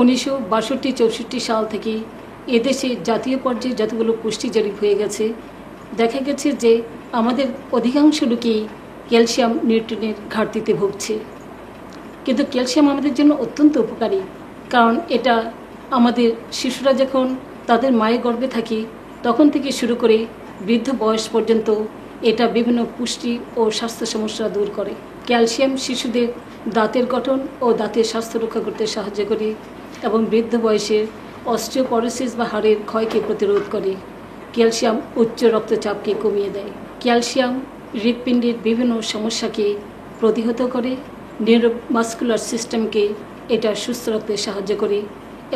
1962-64 সাল থেকে এদেশে জাতীয় পর্যায়ে যতগুলো পুষ্টি জরিপ হয়ে গেছে, দেখা গেছে যে আমাদের অধিকাংশ লোকই ক্যালসিয়াম নিউট্রিয়েন্টের ঘাটতিতে ভুগছে। কিন্তু ক্যালসিয়াম আমাদের জন্য অত্যন্ত উপকারী, কারণ এটা আমাদের শিশুরা যখন তাদের মায়ের গর্ভে থাকে তখন থেকে শুরু করে বৃদ্ধ বয়স পর্যন্ত এটা বিভিন্ন পুষ্টি ও স্বাস্থ্য সমস্যা দূর করে। ক্যালসিয়াম শিশুদের দাঁতের গঠন ও দাঁতের স্বাস্থ্য রক্ষা করতে সাহায্য করে এবং বৃদ্ধ বয়সের অস্টিওপরোসিস বা হাড়ের ক্ষয়কে প্রতিরোধ করে। ক্যালসিয়াম উচ্চ রক্তচাপকে কমিয়ে দেয়। ক্যালসিয়াম হৃৎপিণ্ডের বিভিন্ন সমস্যাকে প্রতিহত করে, নিউরোমাস্কুলার সিস্টেমকে এটা সুস্থ রাখতে সাহায্য করে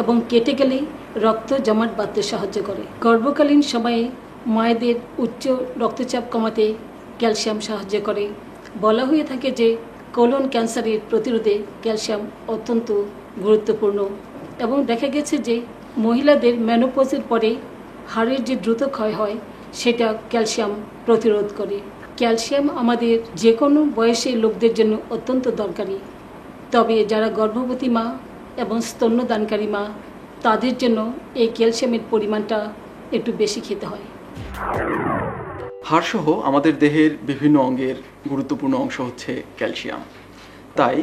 এবং কেটে গেলে রক্ত জমাট বাঁধতে সাহায্য করে। গর্ভকালীন সময়ে মায়েদের উচ্চ রক্তচাপ কমাতে ক্যালসিয়াম সাহায্য করে। বলা হয়ে থাকে যে কোলন ক্যান্সারের প্রতিরোধে ক্যালসিয়াম অত্যন্ত গুরুত্বপূর্ণ এবং দেখা গেছে যে মহিলাদের মেনোপজের পরে হাড়ের যে দ্রুত ক্ষয় হয় সেটা ক্যালসিয়াম প্রতিরোধ করে। ক্যালসিয়াম আমাদের যে কোনো বয়সের লোকদের জন্য অত্যন্ত দরকারি, তবে যারা গর্ভবতী মা এবং স্তন্যদানকারী মা তাদের জন্য এই ক্যালসিয়ামের পরিমাণটা একটু বেশি খেতে হয়। হাড়সহ আমাদের দেহের বিভিন্ন অঙ্গের গুরুত্বপূর্ণ অংশ হচ্ছে ক্যালসিয়াম। তাই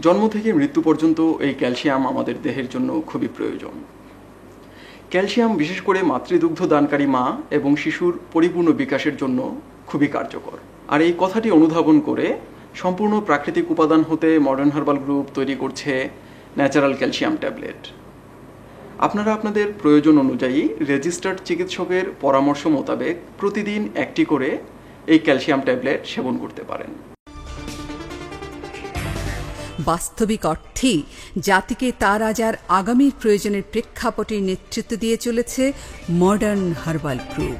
জন্ম থেকে মৃত্যু পর্যন্ত এই ক্যালসিয়াম আমাদের দেহের জন্য খুবই প্রয়োজন। ক্যালসিয়াম বিশেষ করে মাতৃদুগ্ধ দানকারী মা এবং শিশুর পরিপূর্ণ বিকাশের জন্য খুবই কার্যকর। আর এই কথাটি অনুধাবন করে সম্পূর্ণ প্রাকৃতিক উপাদান হতে মডার্ন হার্বাল গ্রুপ তৈরি করছে ন্যাচারাল ক্যালসিয়াম ট্যাবলেট। আপনারা আপনাদের প্রয়োজন অনুযায়ী রেজিস্টার্ড চিকিৎসকের পরামর্শ মোতাবেক প্রতিদিন একটি করে এই ক্যালসিয়াম ট্যাবলেট সেবন করতে পারেন। বাস্তবিক অর্থেই জাতিকে তার আজ আর আগামীর প্রয়োজনের প্রেক্ষাপটে নেতৃত্ব দিয়ে চলেছে মডার্ন হার্বাল গ্রুপ।